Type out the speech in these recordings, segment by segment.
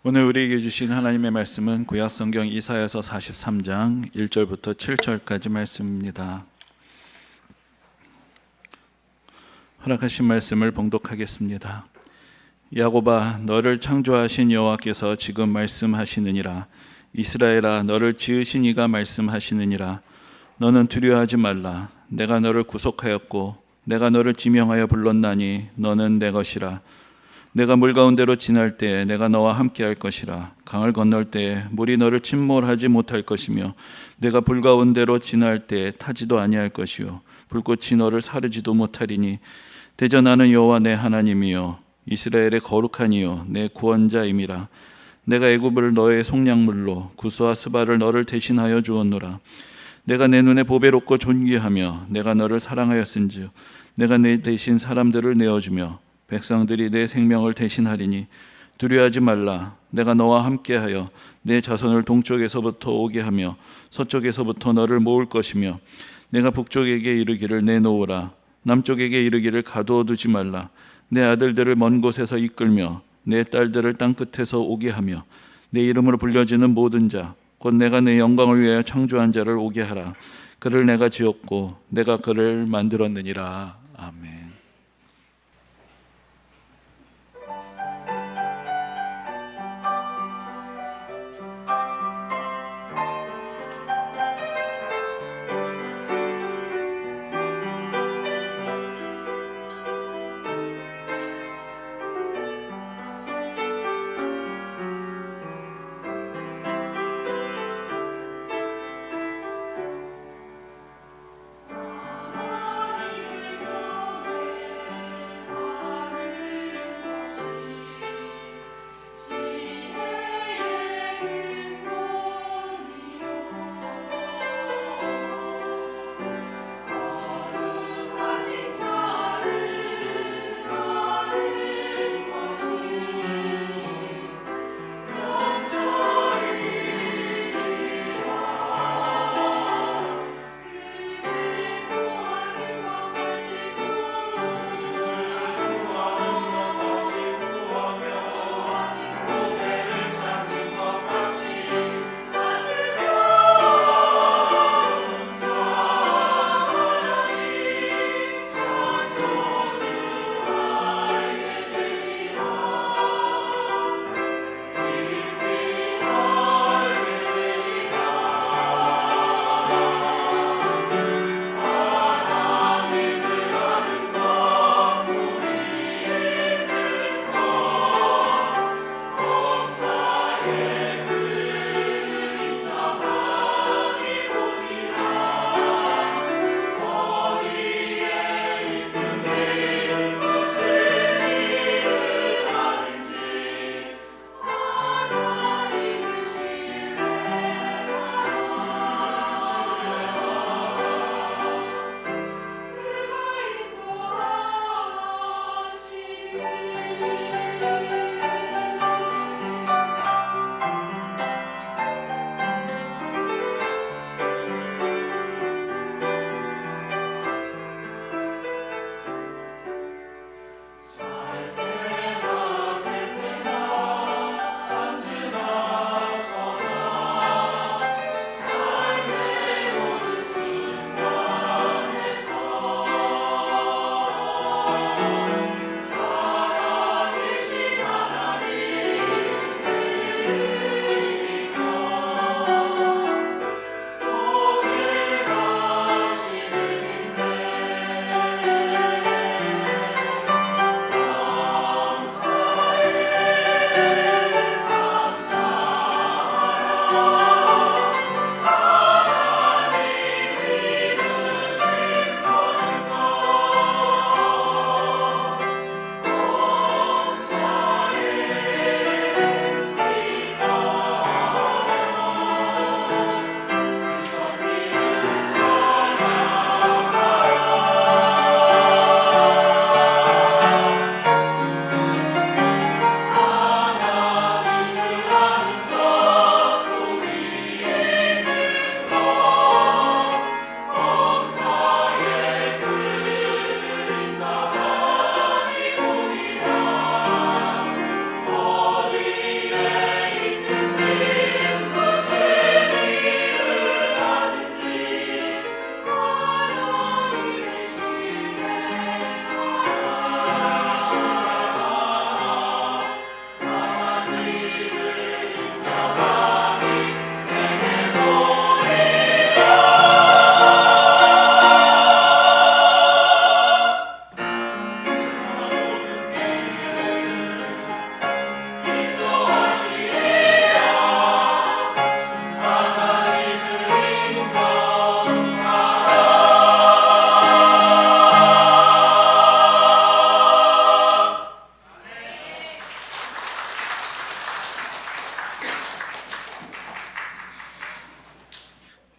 오늘 우리에게 주신 하나님의 말씀은 구약성경 이사야서 43장 1절부터 7절까지 말씀입니다. 허락하신 말씀을 봉독하겠습니다. 야곱아, 너를 창조하신 여호와께서 지금 말씀하시느니라. 이스라엘아, 너를 지으신 이가 말씀하시느니라. 너는 두려워하지 말라. 내가 너를 구속하였고 내가 너를 지명하여 불렀나니 너는 내 것이라. 내가 물 가운데로 지날 때에 내가 너와 함께 할 것이라. 강을 건널 때에 물이 너를 침몰하지 못할 것이며 내가 불 가운데로 지날 때에 타지도 아니할 것이요 불꽃이 너를 사르지도 못하리니 대저 나는 여호와 내 하나님이요 이스라엘의 거룩한 이요 내 구원자임이라. 내가 애굽을 너의 속량물로 구스와 스바를 너를 대신하여 주었노라. 내가 내 눈에 보배롭고 존귀하며 내가 너를 사랑하였은즉 내가 내 대신 사람들을 내어주며 백성들이 내 생명을 대신하리니 두려워하지 말라. 내가 너와 함께하여 내 자손을 동쪽에서부터 오게 하며 서쪽에서부터 너를 모을 것이며 내가 북쪽에게 이르기를 내놓으라. 남쪽에게 이르기를 가두어 두지 말라. 내 아들들을 먼 곳에서 이끌며 내 딸들을 땅 끝에서 오게 하며 내 이름으로 불려지는 모든 자 곧 내가 내 영광을 위하여 창조한 자를 오게 하라. 그를 내가 지었고 내가 그를 만들었느니라. 아멘.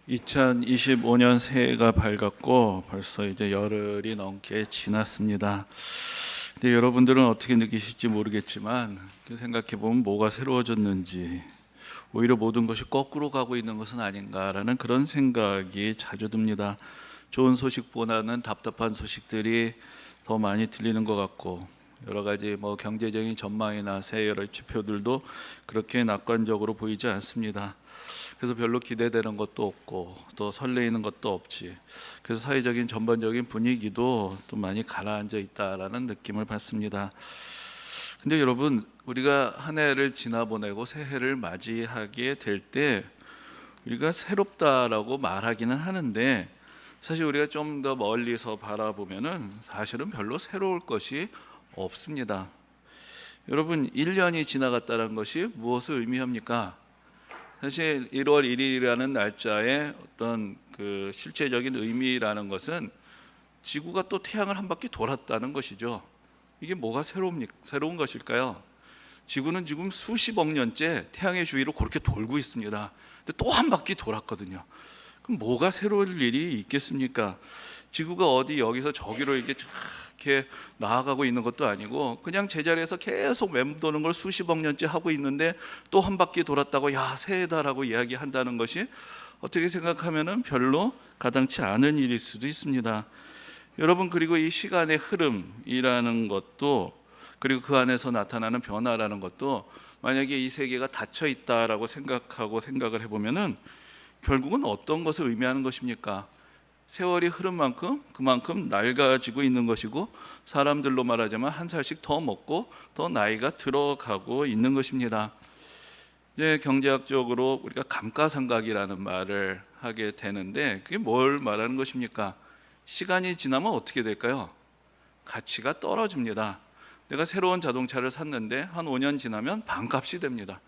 2025년 새해가 밝았고 벌써 이제 열흘이 넘게 지났습니다. 근데 여러분들은 어떻게 느끼실지 모르겠지만 생각해 보면 뭐가 새로워졌는지, 오히려 모든 것이 거꾸로 가고 있는 것은 아닌가라는 그런 생각이 자주 듭니다. 좋은 소식보다는 답답한 소식들이 더 많이 들리는 것 같고, 여러 가지 경제적인 전망이나 새해 여러 지표들도 그렇게 낙관적으로 보이지 않습니다. 그래서 별로 기대되는 것도 없고 또 설레이는 것도 없지. 그래서 사회적인 전반적인 분위기도 또 많이 가라앉아 있다라는 느낌을 받습니다. 근데 여러분, 우리가 한 해를 지나보내고 새해를 맞이하게 될 때 우리가 새롭다라고 말하기는 하는데, 사실 우리가 좀 더 멀리서 바라보면은 사실은 별로 새로울 것이 없습니다. 여러분, 1년이 지나갔다는 것이 무엇을 의미합니까? 사실 1월 1일이라는 날짜의 어떤 그 실제적인 의미라는 것은 지구가 또 태양을 한 바퀴 돌았다는 것이죠. 이게 뭐가 새로운 것일까요? 지구는 지금 수십억 년째 태양의 주위로 그렇게 돌고 있습니다. 근데 또 한 바퀴 돌았거든요. 그럼 뭐가 새로울 일이 있겠습니까? 지구가 어디 여기서 저기로 이렇게 나아가고 있는 것도 아니고 그냥 제자리에서 계속 맴도는 걸 수십억 년째 하고 있는데 또 한 바퀴 돌았다고 야 새해다라고 이야기한다는 것이 어떻게 생각하면은 별로 가당치 않은 일일 수도 있습니다. 여러분, 그리고 이 시간의 흐름이라는 것도, 그리고 그 안에서 나타나는 변화라는 것도, 만약에 이 세계가 닫혀 있다라고 생각을 해보면은 결국은 어떤 것을 의미하는 것입니까? 세월이 흐른 만큼 그만큼 낡아지고 있는 것이고, 사람들로 말하자면 한 살씩 더 먹고 더 나이가 들어가고 있는 것입니다. 이제 경제학적으로 우리가 감가상각이라는 말을 하게 되는데, 그게 뭘 말하는 것입니까? 시간이 지나면 어떻게 될까요? 가치가 떨어집니다. 내가 새로운 자동차를 샀는데 한 5년 지나면 반값이 됩니다.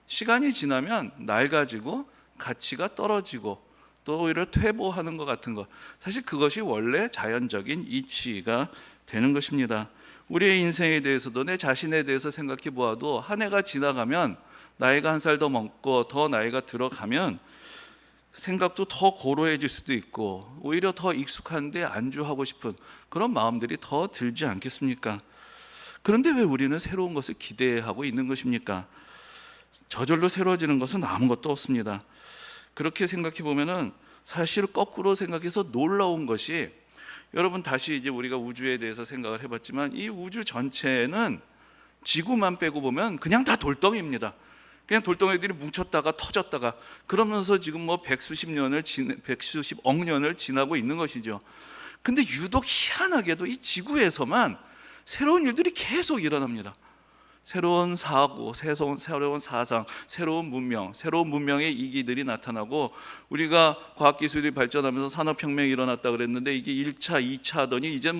시간이 지나면 낡아지고 가치가 떨어지고 또 오히려 퇴보하는 것 같은 것, 사실 그것이 원래 자연적인 이치가 되는 것입니다. 우리의 인생에 대해서도, 내 자신에 대해서 생각해 보아도 한 해가 지나가면, 나이가 한 살 더 먹고 더 나이가 들어가면 생각도 더 고루해질 수도 있고 오히려 더 익숙한데 안주하고 싶은 그런 마음들이 더 들지 않겠습니까? 그런데 왜 우리는 새로운 것을 기대하고 있는 것입니까? 저절로 새로워지는 것은 아무것도 없습니다. 그렇게 생각해 보면은 사실 거꾸로 생각해서 놀라운 것이, 여러분 다시 이제 우리가 우주에 대해서 생각을 해봤지만 이 우주 전체는 지구만 빼고 보면 그냥 다 돌덩이입니다. 그냥 돌덩이들이 뭉쳤다가 터졌다가 그러면서 지금 백수십억 년을 지나고 있는 것이죠. 근데 유독 희한하게도 이 지구에서만 새로운 일들이 계속 일어납니다. 새로운 사고, 새로운 사상, 새로운 문명의 이기들이 나타나고, 우리가 과학기술이 발전하면서 산업혁명이 일어났다 그랬는데 이게 1차, 2차 하더니 이제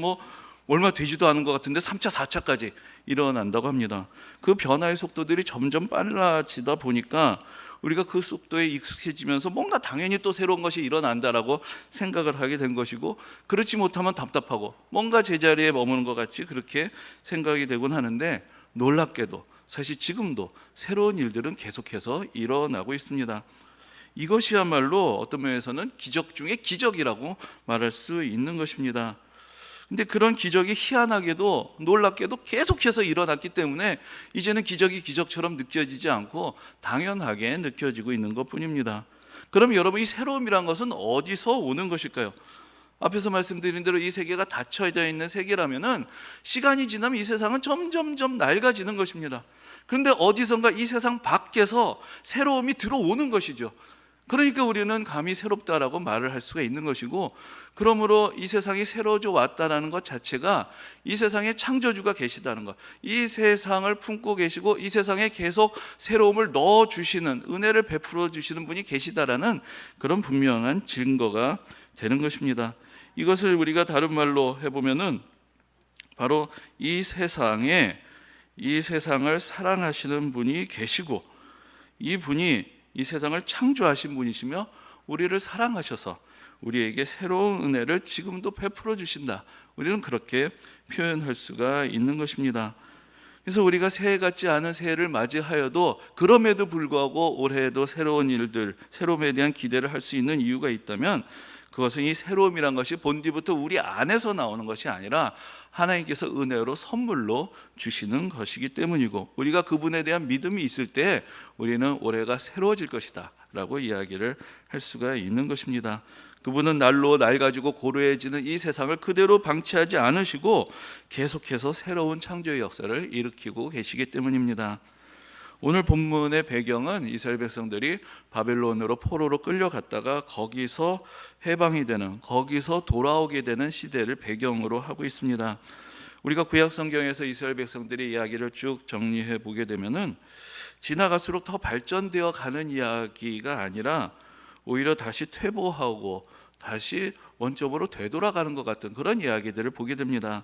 얼마 되지도 않은 것 같은데 3차, 4차까지 일어난다고 합니다. 그 변화의 속도들이 점점 빨라지다 보니까 우리가 그 속도에 익숙해지면서 뭔가 당연히 또 새로운 것이 일어난다라고 생각을 하게 된 것이고, 그렇지 못하면 답답하고 뭔가 제자리에 머무는 것 같이 그렇게 생각이 되곤 하는데, 놀랍게도 사실 지금도 새로운 일들은 계속해서 일어나고 있습니다. 이것이야말로 어떤 면에서는 기적 중에 기적이라고 말할 수 있는 것입니다. 근데 그런 기적이 희한하게도 놀랍게도 계속해서 일어났기 때문에 이제는 기적이 기적처럼 느껴지지 않고 당연하게 느껴지고 있는 것뿐입니다. 그럼 여러분, 이 새로움이란 것은 어디서 오는 것일까요? 앞에서 말씀드린 대로 이 세계가 닫혀져 있는 세계라면은 시간이 지나면 이 세상은 점점점 낡아지는 것입니다. 그런데 어디선가 이 세상 밖에서 새로움이 들어오는 것이죠. 그러니까 우리는 감히 새롭다라고 말을 할 수가 있는 것이고, 그러므로 이 세상이 새로워져 왔다는 것 자체가 이 세상에 창조주가 계시다는 것, 이 세상을 품고 계시고 이 세상에 계속 새로움을 넣어주시는, 은혜를 베풀어 주시는 분이 계시다라는 그런 분명한 증거가 되는 것입니다. 이것을 우리가 다른 말로 해보면은 바로 이 세상을 사랑하시는 분이 계시고, 이 분이 이 세상을 창조하신 분이시며 우리를 사랑하셔서 우리에게 새로운 은혜를 지금도 베풀어 주신다. 우리는 그렇게 표현할 수가 있는 것입니다. 그래서 우리가 새해 같지 않은 새해를 맞이하여도 그럼에도 불구하고 올해에도 새로운 일들, 새로움에 대한 기대를 할 수 있는 이유가 있다면 그것은 이 새로움이란 것이 본디부터 우리 안에서 나오는 것이 아니라 하나님께서 은혜로 선물로 주시는 것이기 때문이고, 우리가 그분에 대한 믿음이 있을 때 우리는 올해가 새로워질 것이다 라고 이야기를 할 수가 있는 것입니다. 그분은 날로 날 가지고 고루해지는 이 세상을 그대로 방치하지 않으시고 계속해서 새로운 창조의 역사를 일으키고 계시기 때문입니다. 오늘 본문의 배경은 이스라엘 백성들이 바벨론으로 포로로 끌려갔다가 거기서 해방이 되는, 거기서 돌아오게 되는 시대를 배경으로 하고 있습니다. 우리가 구약 성경에서 이스라엘 백성들의 이야기를 쭉 정리해 보게 되면은 지나갈수록 더 발전되어 가는 이야기가 아니라 오히려 다시 퇴보하고 다시 원점으로 되돌아가는 것 같은 그런 이야기들을 보게 됩니다.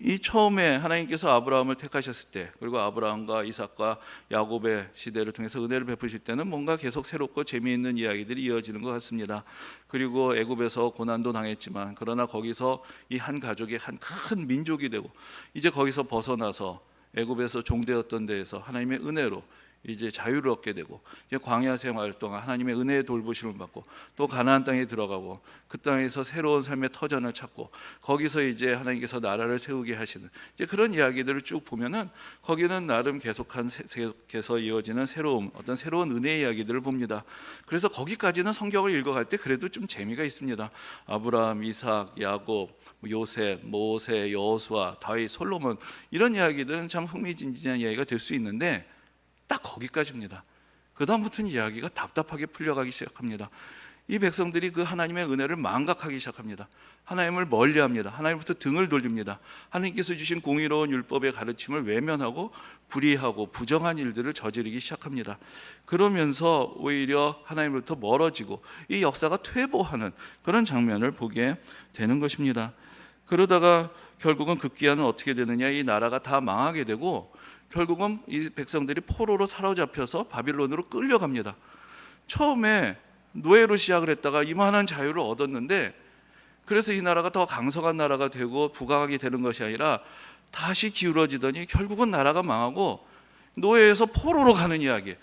이 처음에 하나님께서 아브라함을 택하셨을 때, 그리고 아브라함과 이삭과 야곱의 시대를 통해서 은혜를 베푸실 때는 뭔가 계속 새롭고 재미있는 이야기들이 이어지는 것 같습니다. 그리고 애굽에서 고난도 당했지만 그러나 거기서 이 한 가족이 한 큰 민족이 되고, 이제 거기서 벗어나서 애굽에서 종되었던 데에서 하나님의 은혜로 이제 자유를 얻게 되고, 이제 광야 생활 동안 하나님의 은혜의 돌보심을 받고 또 가나안 땅에 들어가고 그 땅에서 새로운 삶의 터전을 찾고 거기서 이제 하나님께서 나라를 세우게 하시는 이제 그런 이야기들을 쭉 보면은 거기는 나름 계속해서 이어지는 새로움, 어떤 새로운 은혜의 이야기들을 봅니다. 그래서 거기까지는 성경을 읽어갈 때 그래도 좀 재미가 있습니다. 아브라함, 이삭, 야곱, 요셉, 모세, 여호수아, 다윗, 솔로몬, 이런 이야기들은 참 흥미진진한 이야기가 될 수 있는데 딱 거기까지입니다. 그 다음부터는 이야기가 답답하게 풀려가기 시작합니다. 이 백성들이 그 하나님의 은혜를 망각하기 시작합니다. 하나님을 멀리합니다. 하나님부터 등을 돌립니다. 하나님께서 주신 공의로운 율법의 가르침을 외면하고 불의하고 부정한 일들을 저지르기 시작합니다. 그러면서 오히려 하나님으로부터 멀어지고 이 역사가 퇴보하는 그런 장면을 보게 되는 것입니다. 그러다가 결국은 급기야는 어떻게 되느냐, 이 나라가 다 망하게 되고 결국은 이 백성들이 포로로 사로잡혀서 바빌론으로 끌려갑니다. 처음에 노예로 시작을 했다가 이만한 자유를 얻었는데, 그래서 이 나라가 더 강성한 나라가 되고 부강하게 되는 것이 아니라 다시 기울어지더니 결국은 나라가 망하고 노예에서 포로로 가는 이야기,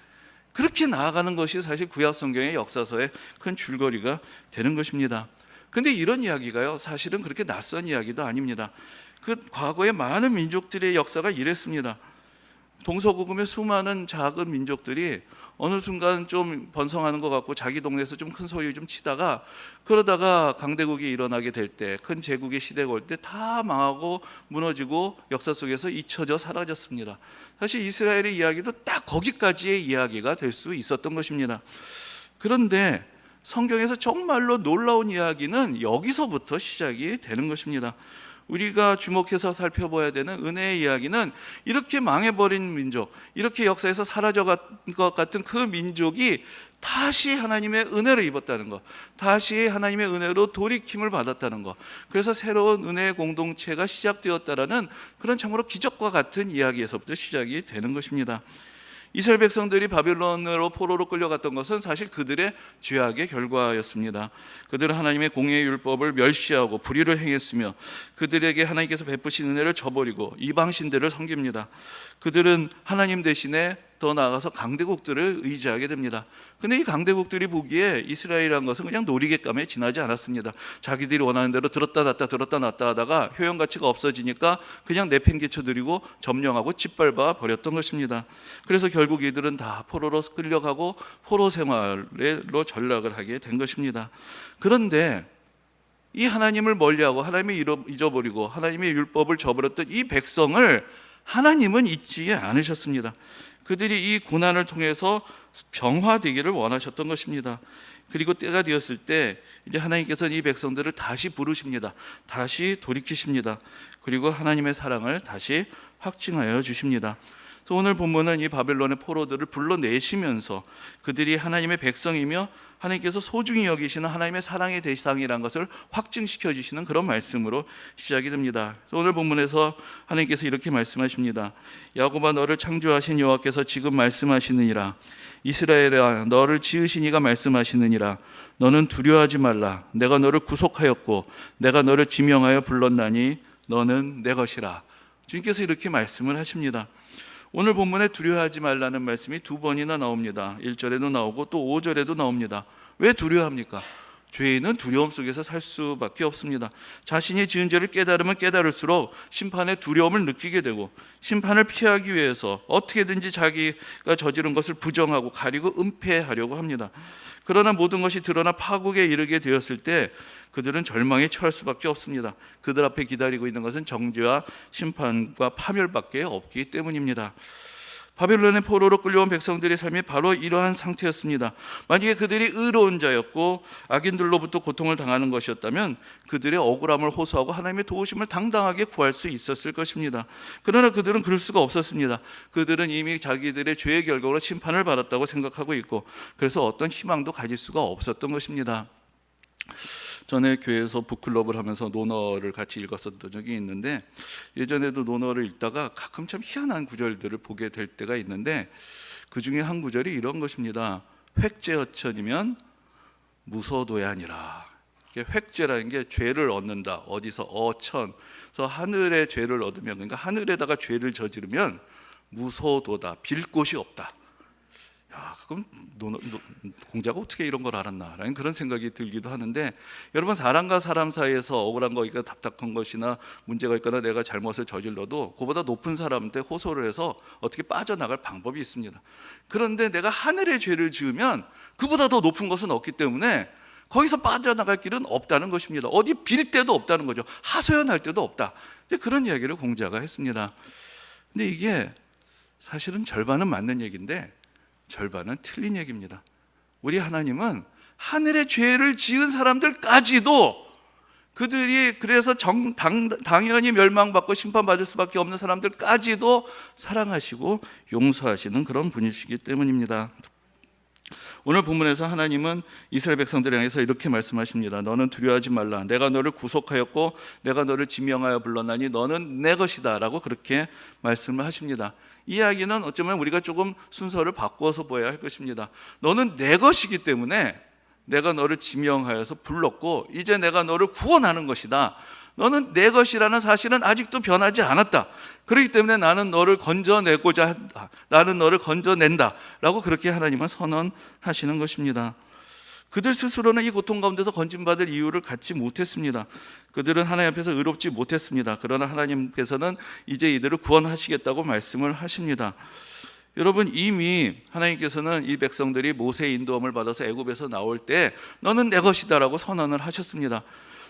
그렇게 나아가는 것이 사실 구약 성경의 역사서의 큰 줄거리가 되는 것입니다. 근데 이런 이야기가요, 사실은 그렇게 낯선 이야기도 아닙니다. 그 과거의 많은 민족들의 역사가 이랬습니다. 동서고금의 수많은 작은 민족들이 어느 순간 좀 번성하는 것 같고 자기 동네에서 좀 큰 소리 좀 치다가, 그러다가 강대국이 일어나게 될 때, 큰 제국의 시대가 올 때 다 망하고 무너지고 역사 속에서 잊혀져 사라졌습니다. 사실 이스라엘의 이야기도 딱 거기까지의 이야기가 될 수 있었던 것입니다. 그런데 성경에서 정말로 놀라운 이야기는 여기서부터 시작이 되는 것입니다. 우리가 주목해서 살펴봐야 되는 은혜의 이야기는 이렇게 망해버린 민족, 이렇게 역사에서 사라져간 것 같은 그 민족이 다시 하나님의 은혜를 입었다는 것, 다시 하나님의 은혜로 돌이킴을 받았다는 것, 그래서 새로운 은혜의 공동체가 시작되었다라는 그런 참으로 기적과 같은 이야기에서부터 시작이 되는 것입니다. 이스라엘 백성들이 바빌론으로 포로로 끌려갔던 것은 사실 그들의 죄악의 결과였습니다. 그들은 하나님의 공의의 율법을 멸시하고 불의를 행했으며 그들에게 하나님께서 베푸신 은혜를 저버리고 이방신들을 섬깁니다. 그들은 하나님 대신에 더 나아가서 강대국들을 의지하게 됩니다. 근데 이 강대국들이 보기에 이스라엘이라는 것은 그냥 놀이개감에 지나지 않았습니다. 자기들이 원하는 대로 들었다 놨다 하다가 효용 가치가 없어지니까 그냥 내팽개쳐드리고 점령하고 짓밟아 버렸던 것입니다. 그래서 결국 이들은 다 포로로 끌려가고 포로 생활로 전락을 하게 된 것입니다. 그런데 이 하나님을 멀리하고 하나님을 잊어버리고 하나님의 율법을 저버렸던 이 백성을 하나님은 잊지 않으셨습니다. 그들이 이 고난을 통해서 병화되기를 원하셨던 것입니다. 그리고 때가 되었을 때 이제 하나님께서는 이 백성들을 다시 부르십니다. 다시 돌이키십니다. 그리고 하나님의 사랑을 다시 확증하여 주십니다. 그래서 오늘 본문은 이 바벨론의 포로들을 불러내시면서 그들이 하나님의 백성이며 하나님께서 소중히 여기시는 하나님의 사랑의 대상이라는 것을 확증시켜 주시는 그런 말씀으로 시작이 됩니다. 그래서 오늘 본문에서 하나님께서 이렇게 말씀하십니다. 야곱아, 너를 창조하신 여호와께서 지금 말씀하시느니라. 이스라엘아, 너를 지으신 이가 말씀하시느니라. 너는 두려워하지 말라. 내가 너를 구속하였고 내가 너를 지명하여 불렀나니 너는 내 것이라. 주님께서 이렇게 말씀을 하십니다. 오늘 본문에 두려워하지 말라는 말씀이 2번이나 나옵니다. 1절에도 나오고 또 5절에도 나옵니다. 왜 두려워합니까? 죄인은 두려움 속에서 살 수밖에 없습니다. 자신이 지은 죄를 깨달으면 깨달을수록 심판의 두려움을 느끼게 되고, 심판을 피하기 위해서 어떻게든지 자기가 저지른 것을 부정하고 가리고 은폐하려고 합니다. 그러나 모든 것이 드러나 파국에 이르게 되었을 때 그들은 절망에 처할 수밖에 없습니다. 그들 앞에 기다리고 있는 것은 정죄와 심판과 파멸밖에 없기 때문입니다. 바벨론의 포로로 끌려온 백성들의 삶이 바로 이러한 상태였습니다. 만약에 그들이 의로운 자였고 악인들로부터 고통을 당하는 것이었다면 그들의 억울함을 호소하고 하나님의 도우심을 당당하게 구할 수 있었을 것입니다. 그러나 그들은 그럴 수가 없었습니다. 그들은 이미 자기들의 죄의 결과로 심판을 받았다고 생각하고 있고, 그래서 어떤 희망도 가질 수가 없었던 것입니다. 전에 교회에서 북클럽을 하면서 논어를 같이 읽었었던 적이 있는데, 예전에도 논어를 읽다가 가끔 참 희한한 구절들을 보게 될 때가 있는데, 그 중에 한 구절이 이런 것입니다. 획죄어천이면 무소도야니라. 획죄라는 게 죄를 얻는다. 어디서 어천. 그래서 하늘에 죄를 얻으면, 그러니까 하늘에다가 죄를 저지르면 무소도다. 빌 곳이 없다. 야, 그럼 공자가 어떻게 이런 걸 알았나라는 그런 생각이 들기도 하는데, 여러분, 사람과 사람 사이에서 억울한 거니까 답답한 것이나 문제가 있거나 내가 잘못을 저질러도 그보다 높은 사람한테 호소를 해서 어떻게 빠져나갈 방법이 있습니다. 그런데 내가 하늘의 죄를 지으면 그보다 더 높은 것은 없기 때문에 거기서 빠져나갈 길은 없다는 것입니다. 어디 빌 데도 없다는 거죠. 하소연할 데도 없다. 그런 이야기를 공자가 했습니다. 근데 이게 사실은 절반은 맞는 얘기인데 절반은 틀린 얘기입니다. 우리 하나님은 하늘의 죄를 지은 사람들까지도, 그들이 그래서 당연히 멸망받고 심판받을 수밖에 없는 사람들까지도 사랑하시고 용서하시는 그런 분이시기 때문입니다. 오늘 본문에서 하나님은 이스라엘 백성들을 향해서 이렇게 말씀하십니다. 너는 두려워하지 말라. 내가 너를 구속하였고 내가 너를 지명하여 불렀나니 너는 내 것이다 라고 그렇게 말씀을 하십니다. 이 이야기는 어쩌면 우리가 조금 순서를 바꾸어서 보아야 할 것입니다. 너는 내 것이기 때문에 내가 너를 지명하여서 불렀고 이제 내가 너를 구원하는 것이다. 너는 내 것이라는 사실은 아직도 변하지 않았다. 그렇기 때문에 나는 너를 건져내고자 한다. 나는 너를 건져낸다 라고 그렇게 하나님은 선언하시는 것입니다. 그들 스스로는 이 고통 가운데서 건진받을 이유를 갖지 못했습니다. 그들은 하나님 앞에서 의롭지 못했습니다. 그러나 하나님께서는 이제 이들을 구원하시겠다고 말씀을 하십니다. 여러분, 이미 하나님께서는 이 백성들이 모세의 인도함을 받아서 애굽에서 나올 때 너는 내 것이다 라고 선언을 하셨습니다.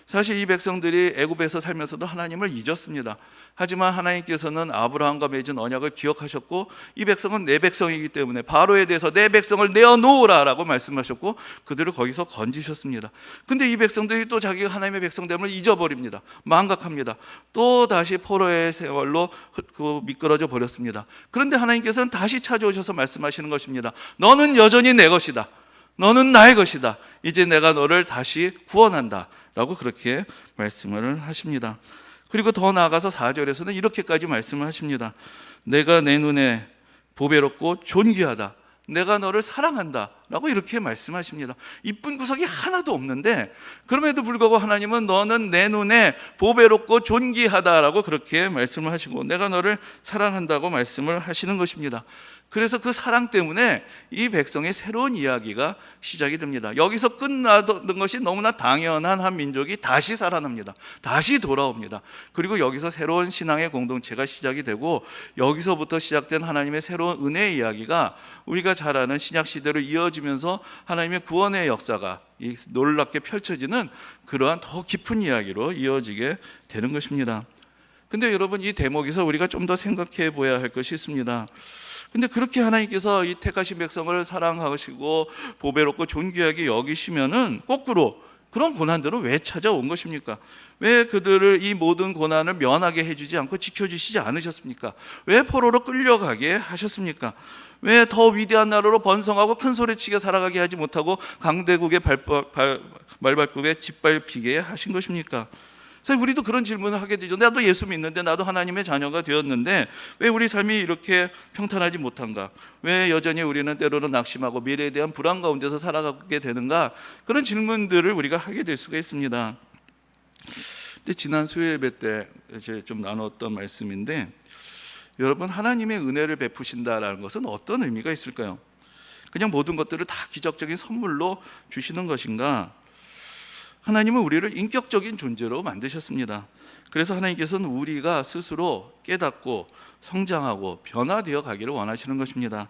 사실 이 백성들이 애굽에서 살면서도 하나님을 잊었습니다. 하지만 하나님께서는 아브라함과 맺은 언약을 기억하셨고 이 백성은 내 백성이기 때문에 바로에 대해서 내 백성을 내어놓으라 라고 말씀하셨고 그들을 거기서 건지셨습니다. 근데 이 백성들이 또 자기가 하나님의 백성됨을 잊어버립니다. 망각합니다. 또 다시 포로의 세월로 미끄러져 버렸습니다. 그런데 하나님께서는 다시 찾아오셔서 말씀하시는 것입니다. 너는 여전히 내 것이다. 너는 나의 것이다. 이제 내가 너를 다시 구원한다 라고 그렇게 말씀을 하십니다. 그리고 더 나아가서 4절에서는 이렇게까지 말씀을 하십니다. 내가 내 눈에 보배롭고 존귀하다. 내가 너를 사랑한다 라고 이렇게 말씀하십니다. 이쁜 구석이 하나도 없는데 그럼에도 불구하고 하나님은 너는 내 눈에 보배롭고 존귀하다 라고 그렇게 말씀을 하시고 내가 너를 사랑한다고 말씀을 하시는 것입니다. 그래서 그 사랑 때문에 이 백성의 새로운 이야기가 시작이 됩니다. 여기서 끝나던 것이 너무나 당연한 한 민족이 다시 살아납니다. 다시 돌아옵니다. 그리고 여기서 새로운 신앙의 공동체가 시작이 되고 여기서부터 시작된 하나님의 새로운 은혜의 이야기가 우리가 잘 아는 신약 시대로 이어지면서 하나님의 구원의 역사가 놀랍게 펼쳐지는 그러한 더 깊은 이야기로 이어지게 되는 것입니다. 근데 여러분, 이 대목에서 우리가 좀 더 생각해 보아야 할 것이 있습니다. 근데 그렇게 하나님께서 이 택하신 백성을 사랑하시고 보배롭고 존귀하게 여기시면은 거꾸로 그런 고난들은 왜 찾아온 것입니까? 왜 그들을 이 모든 고난을 면하게 해주지 않고 지켜주시지 않으셨습니까? 왜 포로로 끌려가게 하셨습니까? 왜 더 위대한 나라로 번성하고 큰 소리치게 살아가게 하지 못하고 강대국의 말발굽에 짓밟히게 하신 것입니까? 그래서 우리도 그런 질문을 하게 되죠. 나도 예수 믿는데, 나도 하나님의 자녀가 되었는데 왜 우리 삶이 이렇게 평탄하지 못한가? 왜 여전히 우리는 때로는 낙심하고 미래에 대한 불안 가운데서 살아가게 되는가? 그런 질문들을 우리가 하게 될 수가 있습니다. 지난 수요 예배 때 이제 좀 나눴던 말씀인데, 여러분, 하나님의 은혜를 베푸신다라는 것은 어떤 의미가 있을까요? 그냥 모든 것들을 다 기적적인 선물로 주시는 것인가? 하나님은 우리를 인격적인 존재로 만드셨습니다. 그래서 하나님께서는 우리가 스스로 깨닫고 성장하고 변화되어 가기를 원하시는 것입니다.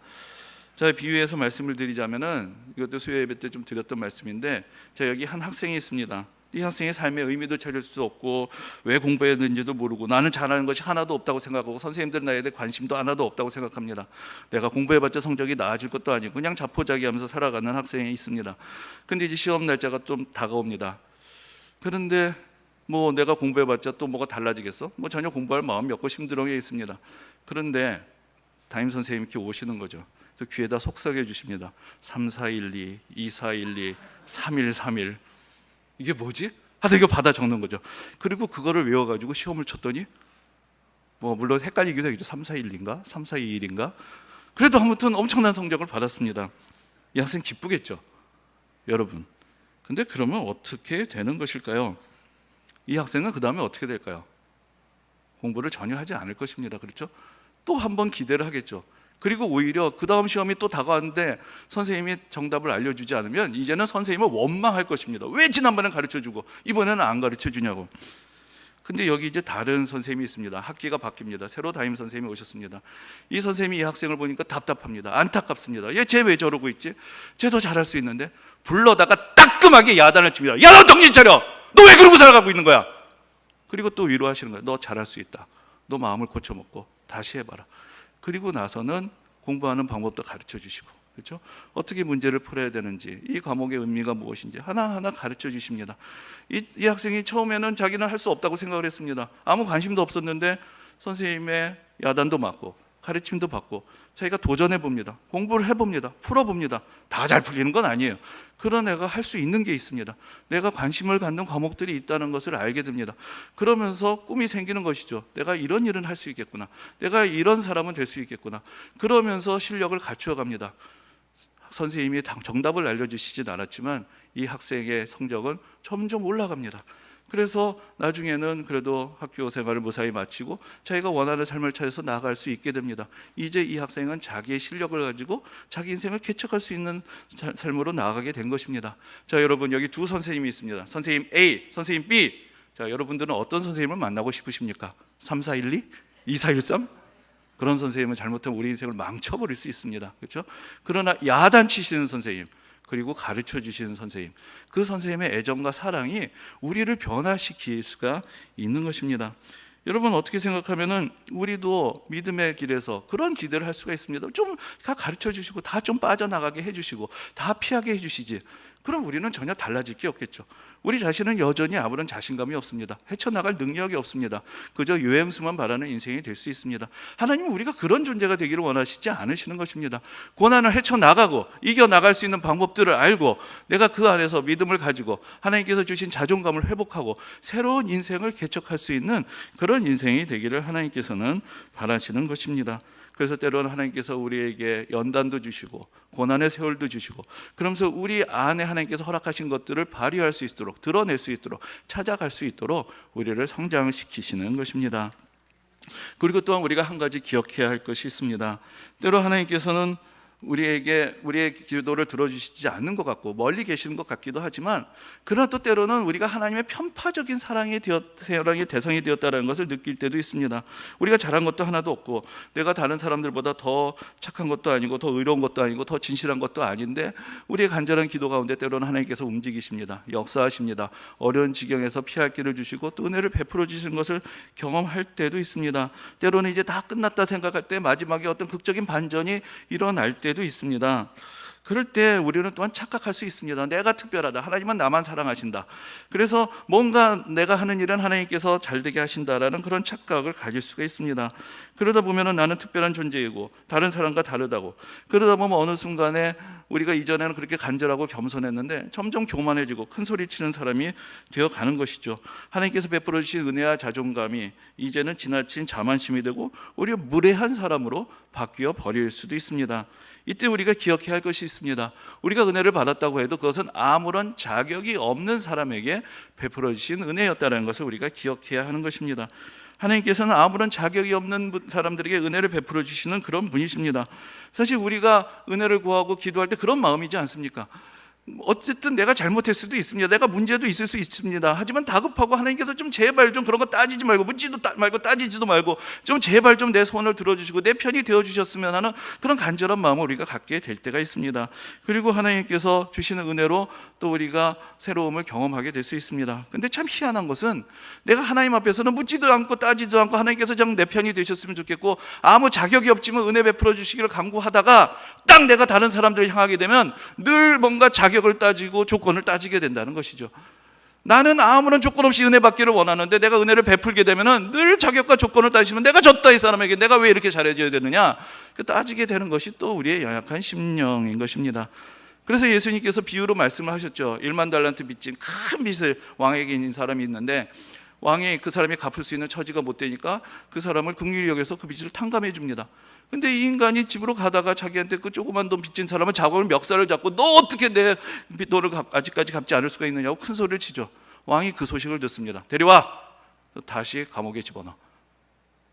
자, 비유해서 말씀을 드리자면은, 이것도 수요 예배 때 좀 드렸던 말씀인데, 자, 여기 한 학생이 있습니다. 이 학생의 삶의 의미도 찾을 수 없고, 왜 공부했는지도 모르고, 나는 잘하는 것이 하나도 없다고 생각하고, 선생님들은 나에 대해 관심도 하나도 없다고 생각합니다. 내가 공부해봤자 성적이 나아질 것도 아니고 그냥 자포자기하면서 살아가는 학생이 있습니다. 근데 이제 시험 날짜가 좀 다가옵니다. 그런데 뭐 내가 공부해봤자 또 뭐가 달라지겠어? 뭐 전혀 공부할 마음이 없고 심드렁해 있습니다. 그런데 담임 선생님께 오시는 거죠. 그래서 귀에다 속삭여 주십니다. 3412, 2412, 3131. 이게 뭐지? 하여튼 이거 받아 적는 거죠. 그리고 그거를 외워가지고 시험을 쳤더니, 뭐 물론 헷갈리기도 하겠죠. 3412인가? 3421인가? 그래도 아무튼 엄청난 성적을 받았습니다. 이 학생 기쁘겠죠, 여러분. 근데 그러면 어떻게 되는 것일까요? 이 학생은 그 다음에 어떻게 될까요? 공부를 전혀 하지 않을 것입니다. 그렇죠? 또 한 번 기대를 하겠죠. 그리고 오히려 그 다음 시험이 또 다가왔는데 선생님이 정답을 알려주지 않으면 이제는 선생님을 원망할 것입니다. 왜 지난번엔 가르쳐주고 이번에는 안 가르쳐주냐고. 근데 여기 이제 다른 선생님이 있습니다. 학기가 바뀝니다. 새로 담임 선생님이 오셨습니다. 이 선생님이 이 학생을 보니까 답답합니다. 안타깝습니다. 얘 쟤 왜 저러고 있지? 쟤 더 잘할 수 있는데. 불러다가 따끔하게 야단을 칩니다. 야, 너 정신 차려! 너 왜 그러고 살아가고 있는 거야? 그리고 또 위로하시는 거예요. 너 잘할 수 있다. 너 마음을 고쳐먹고 다시 해봐라. 그리고 나서는 공부하는 방법도 가르쳐 주시고, 그렇죠? 어떻게 문제를 풀어야 되는지, 이 과목의 의미가 무엇인지 하나하나 가르쳐 주십니다. 이 학생이 처음에는 자기는 할 수 없다고 생각을 했습니다. 아무 관심도 없었는데 선생님의 야단도 맞고 가르침도 받고 자기가 도전해 봅니다. 공부를 해봅니다. 풀어봅니다. 다 잘 풀리는 건 아니에요. 그런 애가 할 수 있는 게 있습니다. 내가 관심을 갖는 과목들이 있다는 것을 알게 됩니다. 그러면서 꿈이 생기는 것이죠. 내가 이런 일은 할 수 있겠구나. 내가 이런 사람은 될 수 있겠구나. 그러면서 실력을 갖추어 갑니다. 선생님이 정답을 알려주시진 않았지만 이 학생의 성적은 점점 올라갑니다. 그래서 나중에는 그래도 학교 생활을 무사히 마치고 자기가 원하는 삶을 찾아서 나아갈 수 있게 됩니다. 이제 이 학생은 자기의 실력을 가지고 자기 인생을 개척할 수 있는 삶으로 나아가게 된 것입니다. 자, 여러분, 여기 두 선생님이 있습니다. 선생님 A, 선생님 B. 자, 여러분들은 어떤 선생님을 만나고 싶으십니까? 3412? 2413? 그런 선생님은 잘못하면 우리 인생을 망쳐버릴 수 있습니다. 그렇죠? 그러나 야단치시는 선생님, 그리고 가르쳐 주시는 선생님, 그 선생님의 애정과 사랑이 우리를 변화시킬 수가 있는 것입니다. 여러분, 어떻게 생각하면은 우리도 믿음의 길에서 그런 기대를 할 수가 있습니다. 좀 다 가르쳐 주시고 다 좀 빠져나가게 해주시고 다 피하게 해주시지. 그럼 우리는 전혀 달라질 게 없겠죠. 우리 자신은 여전히 아무런 자신감이 없습니다. 헤쳐나갈 능력이 없습니다. 그저 유행수만 바라는 인생이 될 수 있습니다. 하나님은 우리가 그런 존재가 되기를 원하시지 않으시는 것입니다. 고난을 헤쳐나가고 이겨나갈 수 있는 방법들을 알고 내가 그 안에서 믿음을 가지고 하나님께서 주신 자존감을 회복하고 새로운 인생을 개척할 수 있는 그런 인생이 되기를 하나님께서는 바라시는 것입니다. 그래서 때로는 하나님께서 우리에게 연단도 주시고 고난의 세월도 주시고, 그러면서 우리 안에 하나님께서 허락하신 것들을 발휘할 수 있도록, 드러낼 수 있도록, 찾아갈 수 있도록 우리를 성장시키시는 것입니다. 그리고 또한 우리가 한 가지 기억해야 할 것이 있습니다. 때로 하나님께서는 우리의 기도를 들어주시지 않는 것 같고 멀리 계시는 것 같기도 하지만, 그러나 또 때로는 우리가 하나님의 편파적인 사랑의 대상이 되었다는 것을 느낄 때도 있습니다. 우리가 잘한 것도 하나도 없고 내가 다른 사람들보다 더 착한 것도 아니고 더 의로운 것도 아니고 더 진실한 것도 아닌데 우리의 간절한 기도 가운데 때로는 하나님께서 움직이십니다. 역사하십니다. 어려운 지경에서 피할 길을 주시고 또 은혜를 베풀어 주시는 것을 경험할 때도 있습니다. 때로는 이제 다 끝났다 생각할 때 마지막에 어떤 극적인 반전이 일어날 때도 있습니다. 그럴 때 우리는 또한 착각할 수 있습니다. 내가 특별하다. 하나님은 나만 사랑하신다. 그래서 뭔가 내가 하는 일은 하나님께서 잘되게 하신다라는 그런 착각을 가질 수가 있습니다. 그러다 보면 나는 특별한 존재이고 다른 사람과 다르다고, 그러다 보면 어느 순간에 우리가 이전에는 그렇게 간절하고 겸손했는데 점점 교만해지고 큰 소리 치는 사람이 되어가는 것이죠. 하나님께서 베풀어 주신 은혜와 자존감이 이제는 지나친 자만심이 되고 오히려 무례한 사람으로 바뀌어 버릴 수도 있습니다. 이때 우리가 기억해야 할 것이 있습니다. 우리가 은혜를 받았다고 해도 그것은 아무런 자격이 없는 사람에게 베풀어 주신 은혜였다는 것을 우리가 기억해야 하는 것입니다. 하나님께서는 아무런 자격이 없는 사람들에게 은혜를 베풀어 주시는 그런 분이십니다. 사실 우리가 은혜를 구하고 기도할 때 그런 마음이지 않습니까? 어쨌든 내가 잘못할 수도 있습니다. 내가 문제도 있을 수 있습니다. 하지만 다급하고 하나님께서 좀 제발 좀 그런 거 따지지 말고 묻지도 말고 따지지도 말고 좀 제발 좀 내 손을 들어주시고 내 편이 되어주셨으면 하는 그런 간절한 마음을 우리가 갖게 될 때가 있습니다. 그리고 하나님께서 주시는 은혜로 또 우리가 새로움을 경험하게 될 수 있습니다. 근데 참 희한한 것은 내가 하나님 앞에서는 묻지도 않고 따지도 않고 하나님께서 그냥 내 편이 되셨으면 좋겠고 아무 자격이 없지만 은혜 베풀어 주시기를 간구하다가 딱 내가 다른 사람들을 향하게 되면 늘 뭔가 자격을 따지고 조건을 따지게 된다는 것이죠. 나는 아무런 조건 없이 은혜 받기를 원하는데 내가 은혜를 베풀게 되면 늘 자격과 조건을 따지면 내가 졌다, 이 사람에게 내가 왜 이렇게 잘해줘야 되느냐, 따지게 되는 것이 또 우리의 연약한 심령인 것입니다. 그래서 예수님께서 비유로 말씀을 하셨죠. 1만 달란트 빚진 큰 빚을 왕에게 있는 사람이 있는데 왕이 그 사람이 갚을 수 있는 처지가 못 되니까 그 사람을 긍휼히 여겨서 그 빚을 탕감해 줍니다. 근데 이 인간이 집으로 가다가 자기한테 그 조그만 돈 빚진 사람은 자고를 멱살을 잡고 너 어떻게 내 돈을 아직까지 갚지 않을 수가 있느냐고 큰 소리를 치죠. 왕이 그 소식을 듣습니다. 데려와! 다시 감옥에 집어넣어.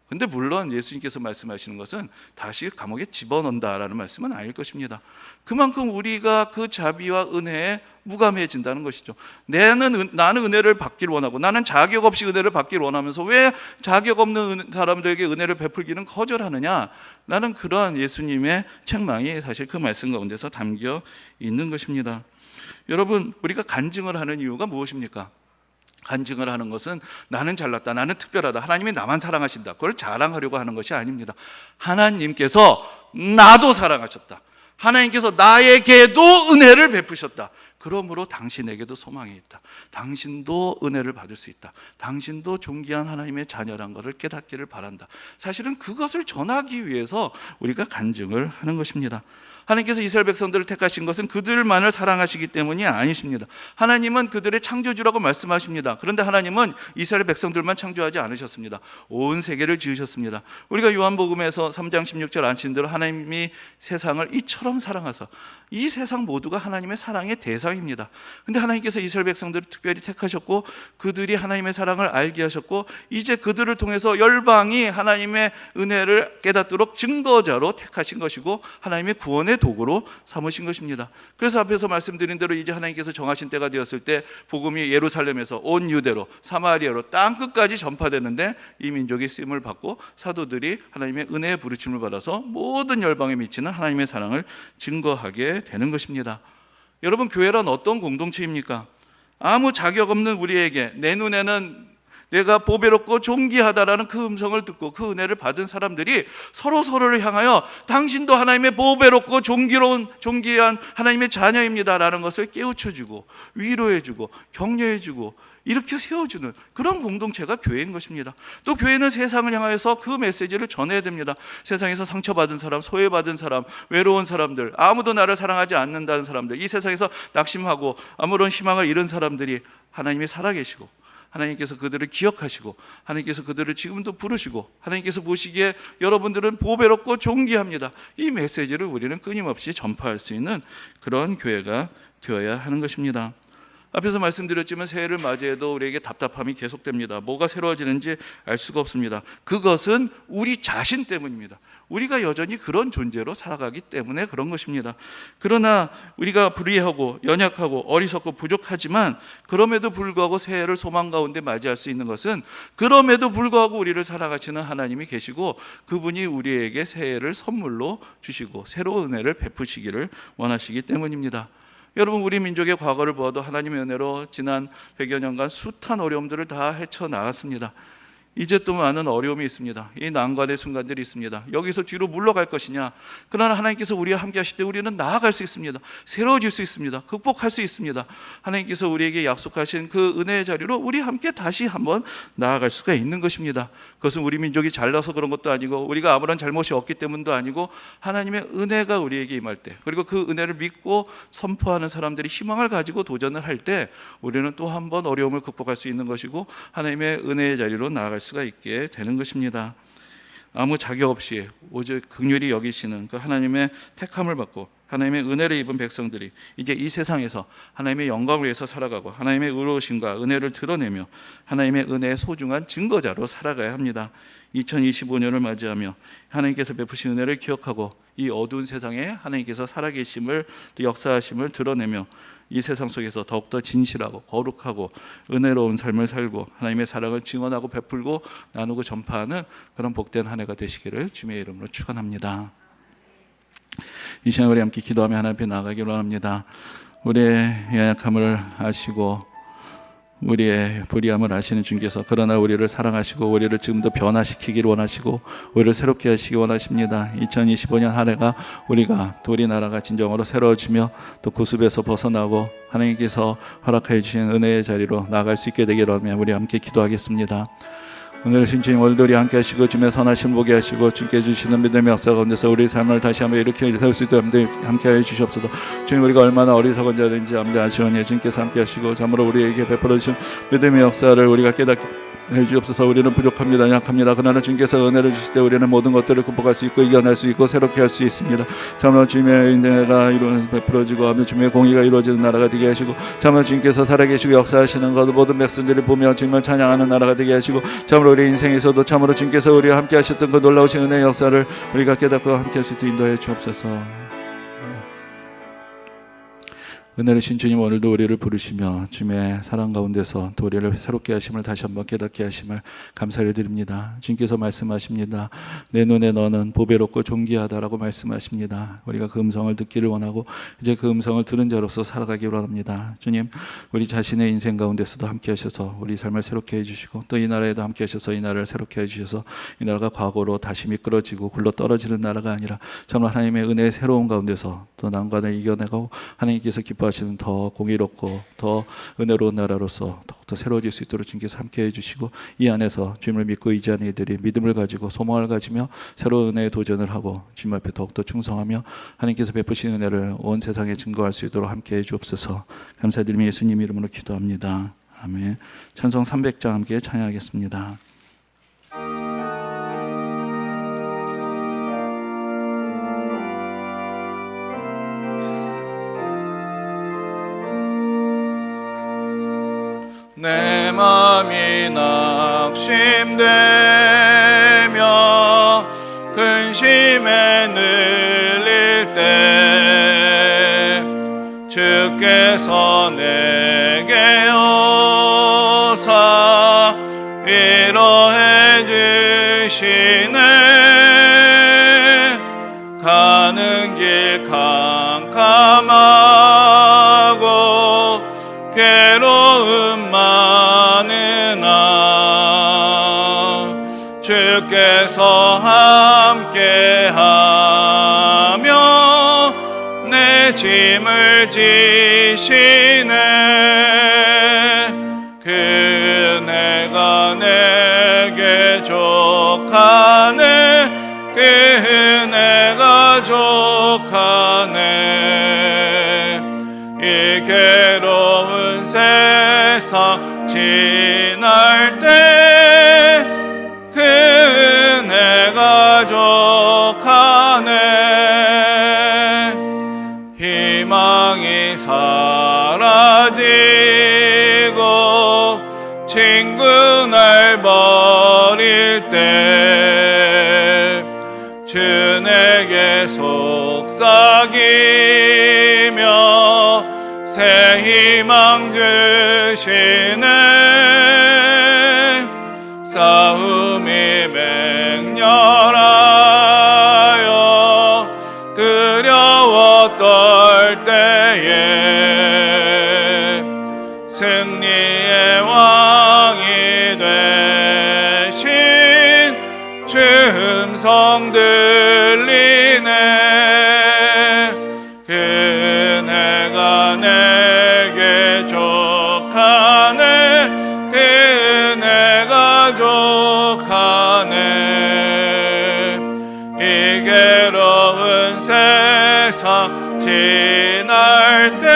근데 물론 예수님께서 말씀하시는 것은 다시 감옥에 집어넣는다라는 말씀은 아닐 것입니다. 그만큼 우리가 그 자비와 은혜에 무감해진다는 것이죠. 나는 은혜를 받기를 원하고 나는 자격 없이 은혜를 받기를 원하면서 왜 자격 없는 사람들에게 은혜를 베풀기는 거절하느냐, 나는 그러한 예수님의 책망이 사실 그 말씀 가운데서 담겨 있는 것입니다. 여러분, 우리가 간증을 하는 이유가 무엇입니까? 간증을 하는 것은 나는 잘났다, 나는 특별하다, 하나님이 나만 사랑하신다, 그걸 자랑하려고 하는 것이 아닙니다. 하나님께서 나도 사랑하셨다, 하나님께서 나에게도 은혜를 베푸셨다, 그러므로 당신에게도 소망이 있다, 당신도 은혜를 받을 수 있다, 당신도 존귀한 하나님의 자녀란 것을 깨닫기를 바란다. 사실은 그것을 전하기 위해서 우리가 간증을 하는 것입니다. 하나님께서 이스라엘 백성들을 택하신 것은 그들만을 사랑하시기 때문이 아니십니다. 하나님은 그들의 창조주라고 말씀하십니다. 그런데 하나님은 이스라엘 백성들만 창조하지 않으셨습니다. 온 세계를 지으셨습니다. 우리가 요한복음에서 3장 16절 아신 대로 하나님이 세상을 이처럼 사랑하사, 이 세상 모두가 하나님의 사랑의 대상입니다. 그런데 하나님께서 이스라엘 백성들을 특별히 택하셨고 그들이 하나님의 사랑을 알게 하셨고 이제 그들을 통해서 열방이 하나님의 은혜를 깨닫도록 증거자로 택하신 것이고 하나님의 구원의 도구로 삼으신 것입니다. 그래서 앞에서 말씀드린 대로 이제 하나님께서 정하신 때가 되었을 때 복음이 예루살렘에서 온 유대로 사마리아로 땅끝까지 전파되는데 이 민족이 쓰임을 받고 사도들이 하나님의 은혜의 부르침을 받아서 모든 열방에 미치는 하나님의 사랑을 증거하게 되는 것입니다. 여러분, 교회란 어떤 공동체입니까? 아무 자격 없는 우리에게 내 눈에는 내가 보배롭고 존귀하다라는 그 음성을 듣고 그 은혜를 받은 사람들이 서로를 향하여 당신도 하나님의 보배롭고 존귀한 하나님의 자녀입니다라는 것을 깨우쳐주고 위로해주고 격려해주고 이렇게 세워주는 그런 공동체가 교회인 것입니다. 또 교회는 세상을 향하여서 그 메시지를 전해야 됩니다. 세상에서 상처받은 사람, 소외받은 사람, 외로운 사람들, 아무도 나를 사랑하지 않는다는 사람들, 이 세상에서 낙심하고 아무런 희망을 잃은 사람들이 하나님이 살아계시고 하나님께서 그들을 기억하시고 하나님께서 그들을 지금도 부르시고 하나님께서 보시기에 여러분들은 보배롭고 존귀합니다, 이 메시지를 우리는 끊임없이 전파할 수 있는 그런 교회가 되어야 하는 것입니다. 앞에서 말씀드렸지만 새해를 맞이해도 우리에게 답답함이 계속됩니다. 뭐가 새로워지는지 알 수가 없습니다. 그것은 우리 자신 때문입니다. 우리가 여전히 그런 존재로 살아가기 때문에 그런 것입니다. 그러나 우리가 불의하고 연약하고 어리석고 부족하지만 그럼에도 불구하고 새해를 소망 가운데 맞이할 수 있는 것은 그럼에도 불구하고 우리를 사랑하시는 하나님이 계시고 그분이 우리에게 새해를 선물로 주시고 새로운 은혜를 베푸시기를 원하시기 때문입니다. 여러분, 우리 민족의 과거를 보아도 하나님의 은혜로 지난 100여 년간 숱한 어려움들을 다 헤쳐나갔습니다. 이제 또 많은 어려움이 있습니다. 이 난관의 순간들이 있습니다. 여기서 뒤로 물러갈 것이냐, 그러나 하나님께서 우리와 함께 하실 때 우리는 나아갈 수 있습니다. 새로워질 수 있습니다. 극복할 수 있습니다. 하나님께서 우리에게 약속하신 그 은혜의 자리로 우리 함께 다시 한번 나아갈 수가 있는 것입니다. 그것은 우리 민족이 잘나서 그런 것도 아니고 우리가 아무런 잘못이 없기 때문도 아니고 하나님의 은혜가 우리에게 임할 때, 그리고 그 은혜를 믿고 선포하는 사람들이 희망을 가지고 도전을 할 때 우리는 또 한번 어려움을 극복할 수 있는 것이고 하나님의 은혜의 자리로 나아갈 수가 있게 되는 것입니다. 아무 자격 없이 오직 긍휼히 여기시는 그 하나님의 택함을 받고 하나님의 은혜를 입은 백성들이 이제 이 세상에서 하나님의 영광을 위해서 살아가고 하나님의 의로우심과 은혜를 드러내며 하나님의 은혜의 소중한 증거자로 살아가야 합니다. 2025년을 맞이하며 하나님께서 베푸신 은혜를 기억하고 이 어두운 세상에 하나님께서 살아계심을, 또 역사하심을 드러내며 이 세상 속에서 더욱더 진실하고 거룩하고 은혜로운 삶을 살고 하나님의 사랑을 증언하고 베풀고 나누고 전파하는 그런 복된 한 해가 되시기를 주님의 이름으로 축원합니다. 이 시간 우리 함께 기도하며 하나님 앞에 나가기로 합니다. 우리의 연약함을 아시고 우리의 불의함을 아시는 주님께서 그러나 우리를 사랑하시고 우리를 지금도 변화시키기를 원하시고 우리를 새롭게 하시기 원하십니다. 2025년 한 해가 우리가 또 우리 나라가 진정으로 새로워지며 또 구습에서 벗어나고 하나님께서 허락해 주신 은혜의 자리로 나아갈 수 있게 되기를 하며 우리 함께 기도하겠습니다. 오늘 주님 오늘도 우리 함께 하시고 주님의 선하심 보게 하시고 주님께 주시는 믿음의 역사 가운데서 우리 삶을 다시 한번 이렇게 살 수 있도록 함께 하여 주시옵소서. 주님 우리가 얼마나 어리석은 자든지 아시오니 주님께서 함께 하시고 참으로 우리에게 베풀어 주신 믿음의 역사를 우리가 깨닫게 해주옵소서. 우리는 부족합니다. 약합니다. 그러나 주님께서 은혜를 주실 때 우리는 모든 것들을 극복할 수 있고 이겨낼 수 있고 새롭게 할 수 있습니다. 참으로 주님의 은혜가 베풀어지고 하며 주님의 공의가 이루어지는 나라가 되게 하시고 참으로 주님께서 살아계시고 역사하시는 것 모든 백성들이 보며 주님을 찬양하는 나라가 되게 하시고 참으로 우리 인생에서도 참으로 주님께서 우리와 함께 하셨던 그 놀라우신 은혜의 역사를 우리가 깨닫고 함께 할 수 있도록 인도해 주옵소서. 은혜로신 주님 오늘도 우리를 부르시며 주님의 사랑 가운데서 또 우리를 새롭게 하심을 다시 한번 깨닫게 하심을 감사를 드립니다. 주님께서 말씀하십니다. 내 눈에 너는 보배롭고 존귀하다라고 말씀하십니다. 우리가 그 음성을 듣기를 원하고 이제 그 음성을 들은 자로서 살아가기를 원합니다. 주님 우리 자신의 인생 가운데서도 함께 하셔서 우리 삶을 새롭게 해주시고 또 이 나라에도 함께 하셔서 이 나라를 새롭게 해주셔서 이 나라가 과거로 다시 미끄러지고 굴러 떨어지는 나라가 아니라 정말 하나님의 은혜의 새로운 가운데서 또 난관을 이겨내고 하나님께서 기뻐하시는 더 공의롭고 더 은혜로운 나라로서 더욱더 새로워질 수 있도록 주님께서 함께해 주시고 이 안에서 주님을 믿고 의지하는 이들이 믿음을 가지고 소망을 가지며 새로운 은혜에 도전을 하고 주님 앞에 더욱더 충성하며 하나님께서 베푸신 은혜를 온 세상에 증거할 수 있도록 함께해 주옵소서. 감사드리며 예수님 이름으로 기도합니다. 아멘. 찬송 300장 함께 찬양하겠습니다. 내 맘이 낙심되며 근심에 눌릴 때 주께서 내게 오사 위로해 주시네. 가는 길 캄캄하고 괴로움 많으나 주께서 함께하며 내 짐을 지시네. 그 은혜가 내게 족하네. 그 은혜가 족하네. 이 괴로운 세상 지날 때 그 은혜가 족하네. 희망이 사라지고 친구 날 버릴 때 주 내게 속삭이며 새 희망 주시네. 싸움이 맹렬하여 두려워 떨 때에 승리의 왕이 되신 주 음성 들리네. 그 은혜가 내게 족하네. 그 은혜가 족하네. 이 괴로운 세상 지날 때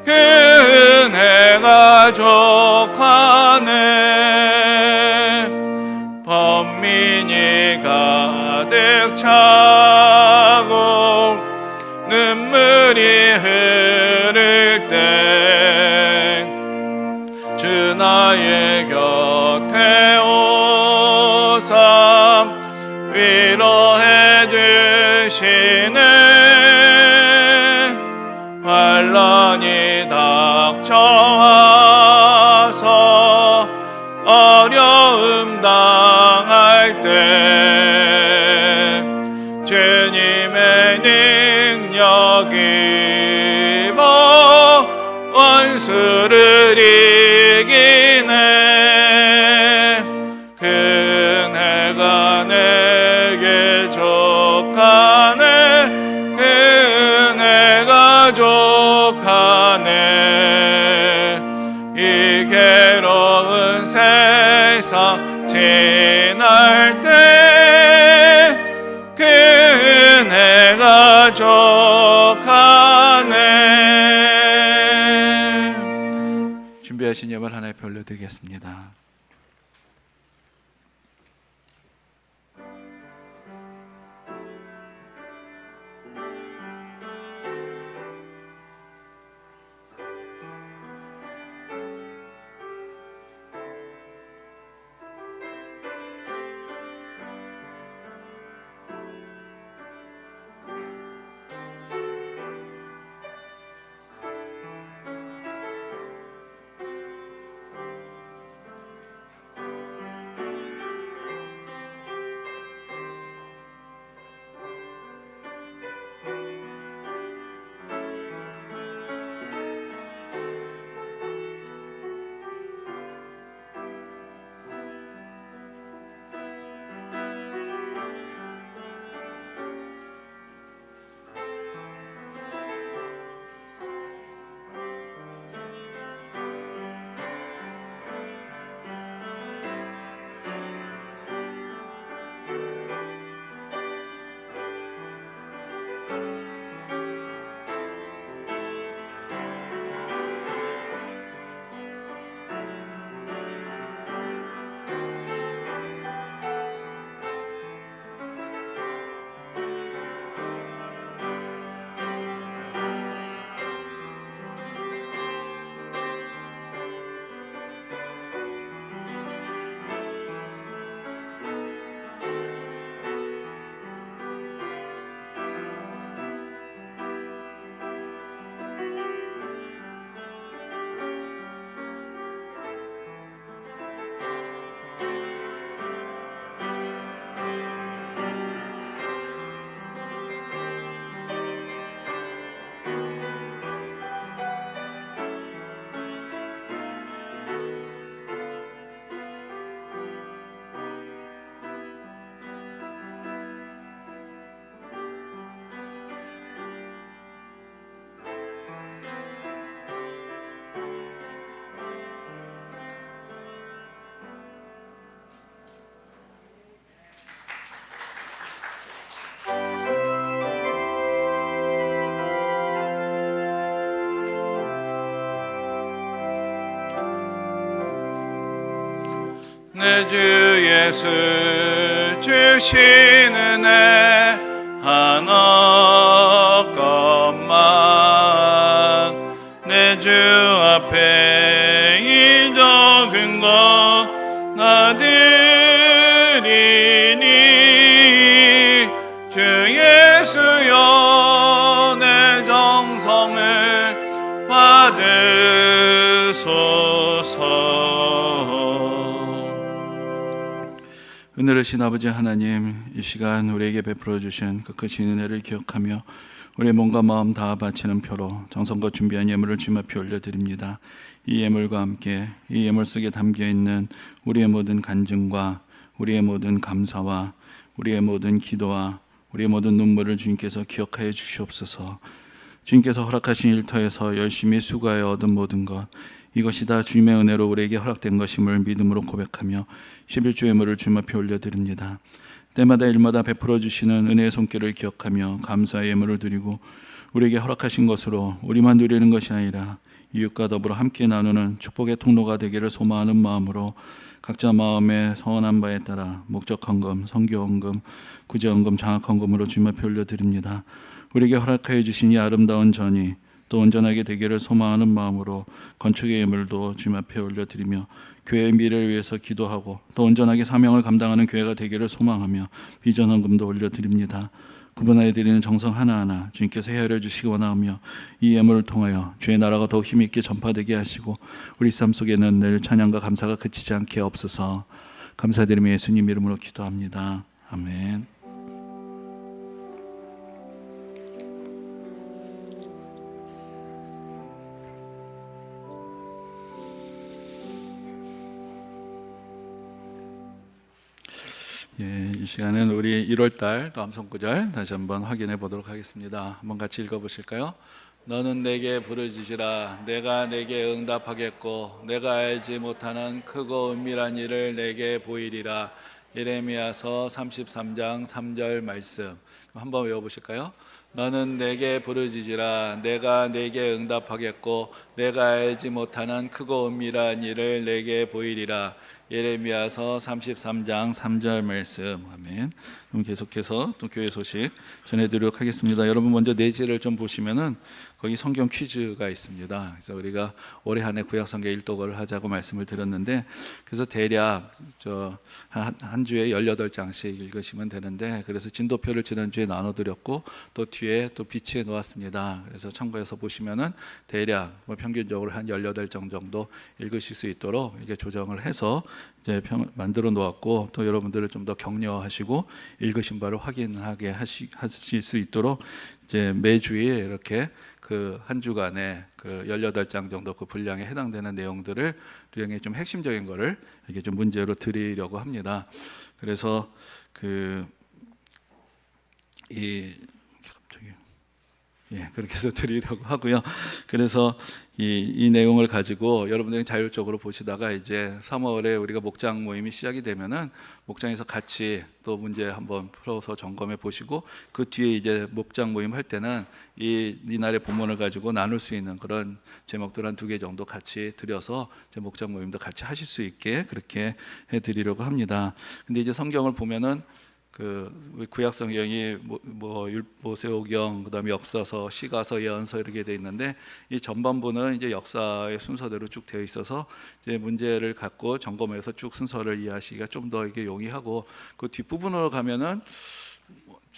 그 은혜가 족하네. 범민 눈물이 흐를 때 주 나의 곁에 오사 위로해 주시네. 환란이 닥쳐와서 어려움 당할 때 주님의 능력이 입어 원수를 이기네. 그 은혜가 내게 족하네. 그 은혜가 족하네. 이 괴로운 세상 지날 때 그 은혜가 족하네. 준비하신 예물 하나 옆에 올려드리겠습니다. 내 주 예수 주신 은혜 하나 것만 내 주 앞에 이 적은 것 나드리니 주 예수여 내 정성을 받으소서. 은혜로우신 아버지 하나님, 이 시간 우리에게 베풀어 주신 그 크신 은혜를 기억하며 우리의 몸과 마음 다 바치는 표로 정성껏 준비한 예물을 주님 앞에 올려드립니다. 이 예물과 함께 이 예물 속에 담겨있는 우리의 모든 간증과 우리의 모든 감사와 우리의 모든 기도와 우리의 모든 눈물을 주님께서 기억하여 주시옵소서. 주님께서 허락하신 일터에서 열심히 수고하여 얻은 모든 것, 이것이 다 주님의 은혜로 우리에게 허락된 것임을 믿음으로 고백하며 11조 예물을 주님 앞에 올려드립니다. 때마다 일마다 베풀어 주시는 은혜의 손길을 기억하며 감사의 예물을 드리고 우리에게 허락하신 것으로 우리만 누리는 것이 아니라 이웃과 더불어 함께 나누는 축복의 통로가 되기를 소망하는 마음으로 각자 마음의 서원한 바에 따라 목적 헌금, 선교 헌금, 구제 헌금, 장학 헌금으로 주님 앞에 올려드립니다. 우리에게 허락하여 주신 이 아름다운 전이 또 온전하게 되기를 소망하는 마음으로 건축의 예물도 주님 앞에 올려드리며 교회의 미래를 위해서 기도하고 또 온전하게 사명을 감당하는 교회가 되기를 소망하며 비전 헌금도 올려드립니다. 구분하여 드리는 정성 하나하나 주님께서 헤아려 주시기 원하며 이 예물을 통하여 주의 나라가 더욱 힘있게 전파되게 하시고 우리 삶 속에는 늘 찬양과 감사가 그치지 않게 없어서 감사드리며 예수님 이름으로 기도합니다. 아멘. 이 시간은 우리 1월달 감성구절 다시 한번 확인해 보도록 하겠습니다. 한번 같이 읽어보실까요? 너는 내게 부르짖으라 내가 내게 응답하겠고 내가 알지 못하는 크고 은밀한 일을 내게 보이리라. 예레미야서 33장 3절 말씀 한번 외워보실까요? 너는 내게 부르짖으라 내가 내게 응답하겠고 내가 알지 못하는 크고 은밀한 일을 내게 보이리라. 예레미야서 33장 3절 말씀. 아멘. 그럼 계속해서 또 교회 소식 전해드리도록 하겠습니다. 여러분 먼저 내지를 좀 보시면은 거기 성경 퀴즈가 있습니다. 그래서 우리가 올해 한 해 구약 성경 일독을 하자고 말씀을 드렸는데 그래서 대략 한 주에 18장씩 읽으시면 되는데 그래서 진도표를 지난주에 나눠드렸고 또 뒤에 또 비치해 놓았습니다. 그래서 참고해서 보시면은 대략 평균적으로 한 18장 정도 읽으실 수 있도록 이렇게 조정을 해서 이제 만들어 놓았고 또 여러분들을 좀 더 격려하시고 읽으신 바를 확인하게 하실 수 있도록 이제 매주에 이렇게 그 한 주간에 그 18장 정도 그 분량에 해당되는 내용들을 우리에게 좀 핵심적인 거를 이렇게 좀 문제로 드리려고 합니다. 그래서 그렇게 해서 드리려고 하고요. 그래서 이 내용을 가지고 여러분들이 자율적으로 보시다가 이제 3월에 우리가 목장 모임이 시작이 되면은 목장에서 같이 또 문제 한번 풀어서 점검해 보시고 그 뒤에 이제 목장 모임 할 때는 이날의 본문을 가지고 나눌 수 있는 그런 제목들 한 2개 정도 같이 드려서 이제 목장 모임도 같이 하실 수 있게 그렇게 해 드리려고 합니다. 근데 이제 성경을 보면은 그 구약 성경이 모세오경 그다음에 역사서, 시가서, 예언서 이렇게 돼 있는데 이 전반부는 이제 역사의 순서대로 쭉 되어 있어서 이제 문제를 갖고 점검해서 쭉 순서를 이해하시기가 좀 더 이게 용이하고 그 뒷부분으로 가면은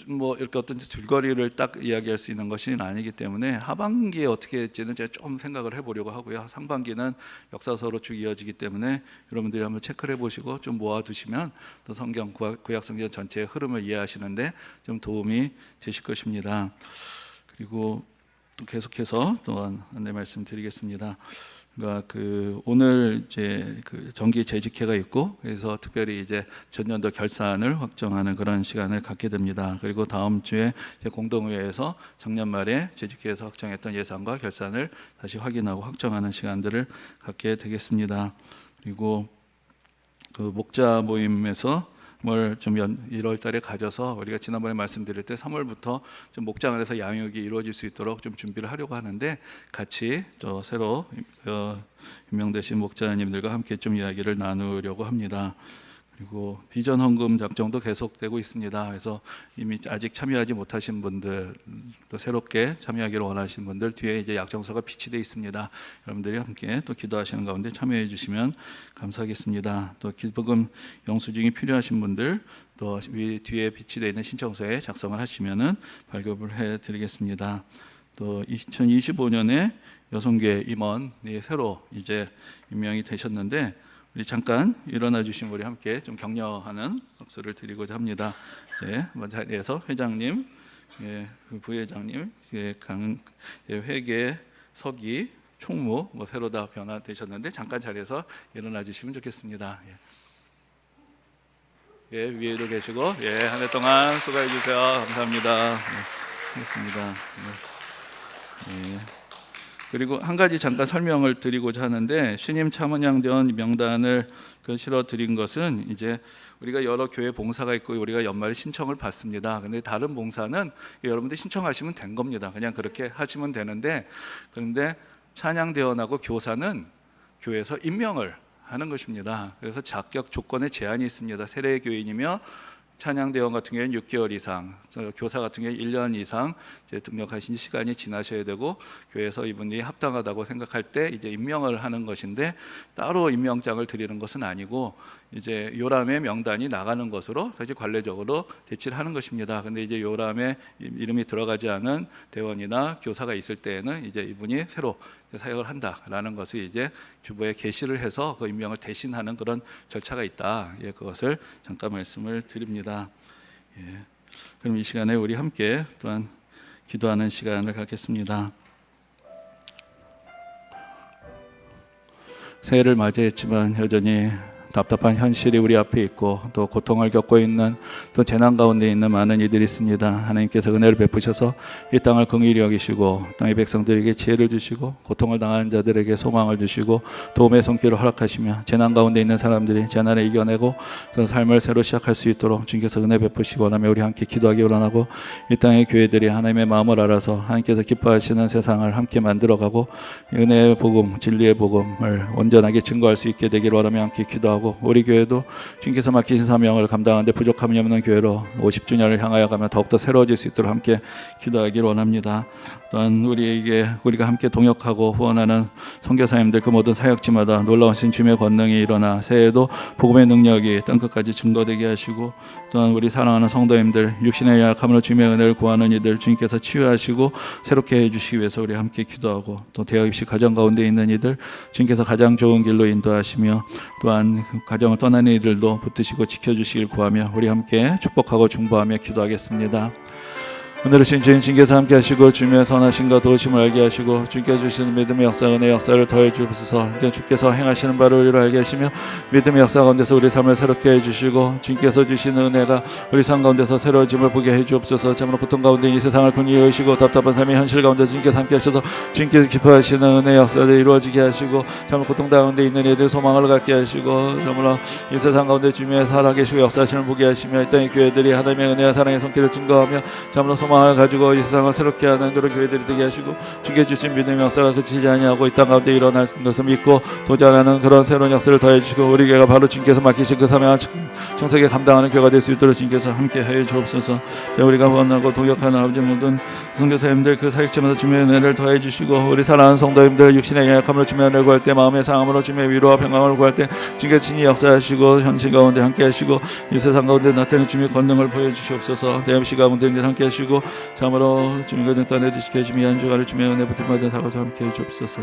이렇게 어떤 줄거리를 딱 이야기할 수 있는 것이 아니기 때문에 하반기에 어떻게 될지는 제가 좀 생각을 해보려고 하고요. 상반기는 역사서로 쭉 이어지기 때문에 여러분들이 한번 체크를 해보시고 좀 모아두시면 또 성경 구약 성경 전체의 흐름을 이해하시는데 좀 도움이 되실 것입니다. 그리고 또 계속해서 또 안내 말씀드리겠습니다. 그러니까 오늘 이제 정기 재직회가 있고 그래서 특별히 이제 전년도 결산을 확정하는 그런 시간을 갖게 됩니다. 그리고 다음 주에 이제 공동회에서 작년 말에 재직회에서 확정했던 예산과 결산을 다시 확인하고 확정하는 시간들을 갖게 되겠습니다. 그리고 그 목자 모임에서 뭘 좀 1월 달에 가져서 우리가 지난번에 말씀드릴 때 3월부터 좀 목장 안에서 양육이 이루어질 수 있도록 좀 준비를 하려고 하는데 같이 또 새로 임명되신 목자님들과 함께 좀 이야기를 나누려고 합니다. 그리고 비전 헌금 작정도 계속되고 있습니다. 그래서 이미 아직 참여하지 못하신 분들 또 새롭게 참여하기를 원하시는 분들 뒤에 이제 약정서가 비치되어 있습니다. 여러분들이 함께 또 기도하시는 가운데 참여해 주시면 감사하겠습니다. 또 기부금 영수증이 필요하신 분들 또 뒤에 비치되어 있는 신청서에 작성을 하시면은 발급을 해드리겠습니다. 또 2025년에 여성계 임원이 새로 이제 임명이 되셨는데 우리 잠깐 일어나 주신 우리 함께 좀 격려하는 박수를 드리고자 합니다. 먼저 자리에서 회장님, 부회장님, 회계, 서기, 총무 새로 다 변화되셨는데 잠깐 자리에서 일어나 주시면 좋겠습니다. 위에도 계시고 한 해 동안 수고해 주세요. 감사합니다. 알겠습니다. 그리고 한 가지 잠깐 설명을 드리고자 하는데 신임 참원양대원 명단을 실어 드린 것은 이제 우리가 여러 교회 봉사가 있고 우리가 연말에 신청을 받습니다. 근데 다른 봉사는 여러분들 신청하시면 된 겁니다. 그냥 그렇게 하시면 되는데 그런데 찬양대원하고 교사는 교회에서 임명을 하는 것입니다. 그래서 자격 조건에 제한이 있습니다. 세례교인이며 찬양대원 같은 경우에는 6개월 이상, 교사 같은 경우에 1년 이상 이제 등록하신 시간이 지나셔야 되고, 교회에서 이분이 합당하다고 생각할 때 이제 임명을 하는 것인데, 따로 임명장을 드리는 것은 아니고 이제 요람의 명단이 나가는 것으로 사실 관례적으로 대치를 하는 것입니다. 근데 이제 요람의 이름이 들어가지 않은 대원이나 교사가 있을 때에는 이제 이분이 새로 사역을 한다라는 것을 이제 주보에 게시를 해서 그 임명을 대신하는 그런 절차가 있다. 예, 그것을 잠깐 말씀을 드립니다. 예. 그럼 이 시간에 우리 함께 또한 기도하는 시간을 갖겠습니다. 새해를 맞이했지만 여전히 답답한 현실이 우리 앞에 있고, 또 고통을 겪고 있는, 또 재난 가운데 있는 많은 이들이 있습니다. 하나님께서 은혜를 베푸셔서 이 땅을 긍휼히 여기시고, 땅의 백성들에게 지혜를 주시고, 고통을 당하는 자들에게 소망을 주시고, 도움의 손길을 허락하시며, 재난 가운데 있는 사람들이 재난을 이겨내고 삶을 새로 시작할 수 있도록 주님께서 은혜 베푸시기 원하며 우리 함께 기도하기 원하고, 이 땅의 교회들이 하나님의 마음을 알아서 하나님께서 기뻐하시는 세상을 함께 만들어가고, 은혜의 복음, 진리의 복음을 온전하게 증거할 수 있게 되기를 원하며 함께 기도하고, 우리 교회도 주님께서 맡기신 사명을 감당하는데 부족함이 없는 교회로 50주년을 향하여 가며 더욱더 새로워질 수 있도록 함께 기도하기를 원합니다. 또한 우리가 함께 동역하고 후원하는 선교사님들, 그 모든 사역지마다 놀라우신 주님의 권능이 일어나 새해에도 복음의 능력이 땅끝까지 증거되게 하시고, 또한 우리 사랑하는 성도님들, 육신의 약함으로 주님의 은혜를 구하는 이들 주님께서 치유하시고 새롭게 해주시기 위해서 우리 함께 기도하고, 또 대학 입시 가정 가운데 있는 이들 주님께서 가장 좋은 길로 인도하시며, 또한 가정을 떠나는 이들도 붙드시고 지켜주시길 구하며 우리 함께 축복하고 중보하며 기도하겠습니다. 오늘은 주님께서 함께 하시고, 주님의 선하심과 도우심을 알게 하시고, 주님께서 주시는 믿음의 역사, 은혜의 역사를 더해 주옵소서. 주께서 행하시는 바를 우리로 알게 하시며, 믿음의 역사 가운데서 우리 삶을 새롭게 해주시고, 주님께서 주시는 은혜가 우리 삶 가운데서 새로워짐을 보게 해주옵소서. 참으로 고통 가운데 이 세상을 긍휼히 여기시고, 답답한 삶의 현실 가운데 주님께서 함께 하셔서 주님께서 기뻐하시는 은혜의 역사를 이루어지게 하시고, 참으로 고통 가운데 있는 이들 소망을 갖게 하시고, 참으로 이 세상 가운데 주님의 살아계시고 역사하시는 보게 하시며, 이 땅의 교회들이 하나님의 은혜와 사랑의 손길을 증거하며 참으로 소망을 가지고 이 세상을 새롭게 하는 그런 교회들이 되게 하시고, 주께 주신 믿음의 역사가 그치지 아니하고 이 땅 가운데 일어날 것을 믿고 도전하는 그런 새로운 역사를 더해 주시고, 우리 교회가 바로 주님께서 맡기신 그 사명을 충성하게 감당하는 교회가 될 수 있도록 주님께서 함께 하여 주옵소서. 우리가 원하고 동역하는 아버지 모든 선교사님들, 그 사역자마다 주님의 은혜를 더해 주시고, 우리 사랑하는 성도님들 육신의 연약함으로 주님의 은혜를 구할 때, 마음의 상함으로 주님의 위로와 평강을 구할 때 주님께서 친히 역사하시고 현실 가운데 함께 하시고, 이 세상 가운데 나타내는 주님의 권능을 보여주시옵소서. 대합시 가운데 함께 하시고, 참으로 주님과 늘 떠내주시게 해주며 한 주간을 주님의 은혜 붙들마다 다가서 함께 해주옵소서.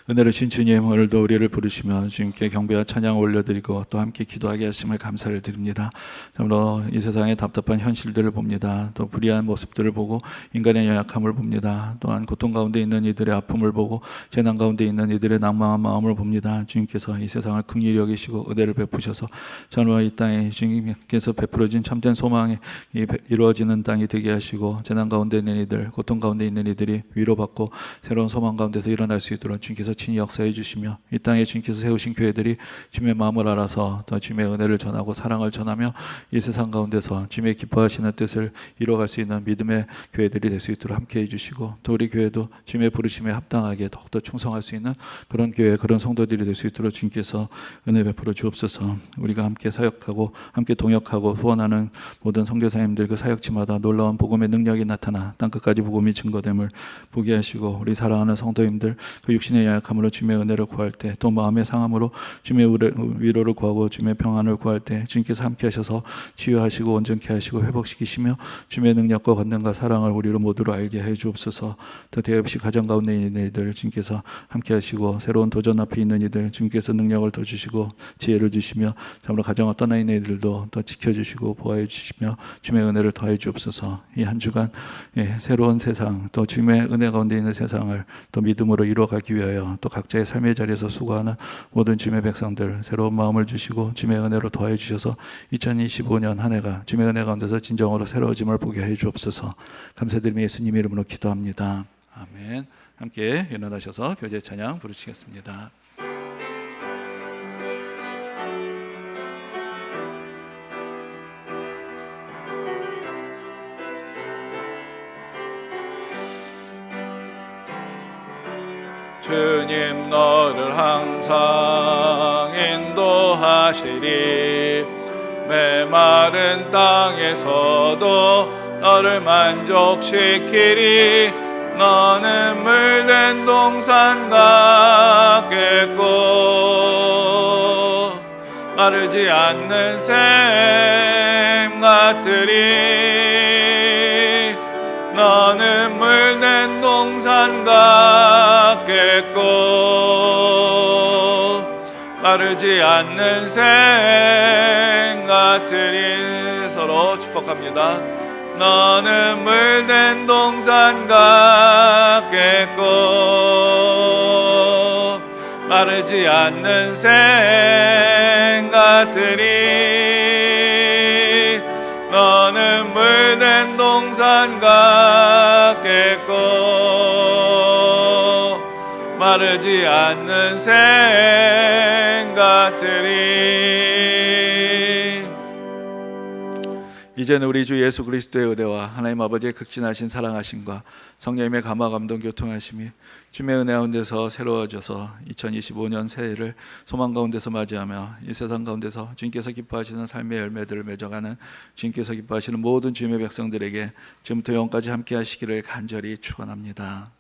은혜를 주신 주님, 오늘도 우리를 부르시며 주님께 경배와 찬양을 올려드리고 또 함께 기도하게 하심을 감사를 드립니다. 참으로 이 세상의 답답한 현실들을 봅니다. 또 불의한 모습들을 보고 인간의 연약함을 봅니다. 또한 고통 가운데 있는 이들의 아픔을 보고 재난 가운데 있는 이들의 낭망한 마음을 봅니다. 주님께서 이 세상을 긍휼히 여기시고 은혜를 베푸셔서 참으로 이 땅에 주님께서 베풀어진 참된 소망이 이루어지는 땅이 되게 하시고, 재난 가운데 있는 이들, 고통 가운데 있는 이들이 위로받고 새로운 소망 가운데서 일어날 수 있도록 주님께서 친히 역사해 주시며, 이 땅에 주님께서 세우신 교회들이 주님의 마음을 알아서 더 주님의 은혜를 전하고 사랑을 전하며 이 세상 가운데서 주님의 기뻐하시는 뜻을 이루어갈 수 있는 믿음의 교회들이 될 수 있도록 함께해 주시고, 또 우리 교회도 주님의 부르심에 합당하게 더욱더 충성할 수 있는 그런 교회, 그런 성도들이 될 수 있도록 주님께서 은혜 베풀어 주옵소서. 우리가 함께 사역하고 함께 동역하고 후원하는 모든 선교사님들, 그 사역지마다 놀라운 복음의 능력이 나타나 땅끝까지 복음이 증거됨을 보게 하시고, 우리 사랑하는 성도님들 그 육신의 약함으로 주님의 은혜를 구할 때, 또 마음의 상함으로 주님의 위로를 구하고 주님의 평안을 구할 때 주님께서 함께 하셔서 치유하시고 온전케 하시고 회복시키시며 주님의 능력과 권능과 사랑을 우리로 모두로 알게 해 주옵소서. 또 대없이 가정 가운데 있는 이들 주님께서 함께 하시고, 새로운 도전 앞에 있는 이들 주님께서 능력을 더 주시고 지혜를 주시며, 참으로 가정을 떠나 있는 이들도 더 지켜주시고 보호해 주시며 주님의 은혜를 더해 주옵소서. 이 한 주간 새로운 세상, 또 주님의 은혜 가운데 있는 세상을 또 믿음으로 이루어가기 위하여 또 각자의 삶의 자리에서 수고하는 모든 주님의 백성들 새로운 마음을 주시고 주님의 은혜로 더해 주셔서 2025년 한 해가 주님의 은혜 가운데서 진정으로 새로워짐을 보게 해 주옵소서. 감사드리며 예수님 이름으로 기도합니다. 아멘. 함께 일어나셔서 교제 찬양 부르시겠습니다. 주님 너를 항상 인도하시리. 메마른 땅에서도 너를 만족시키리. 너는 물된 동산 같겠고 마르지 않는 샘 같으리. 너는 물된 동산 같겠고 마르지 않는 샘 같으리. 서로 축복합니다. 너는 물된 동산 같겠고 마르지 않는 샘 같으리. 너는 물된 동산 같겠고 마르지 않는 샘 같으리. 이제는 우리 주 예수 그리스도의 은혜와 하나님 아버지의 극진하신 사랑하심과 성령님의 감화 감동 교통하심이 주의 은혜 가운데서 새로워져서 2025년 새해를 소망 가운데서 맞이하며 이 세상 가운데서 주님께서 기뻐하시는 삶의 열매들을 맺어가는 주님께서 기뻐하시는 모든 주님의 백성들에게 지금부터 영원까지 함께 하시기를 간절히 축원합니다.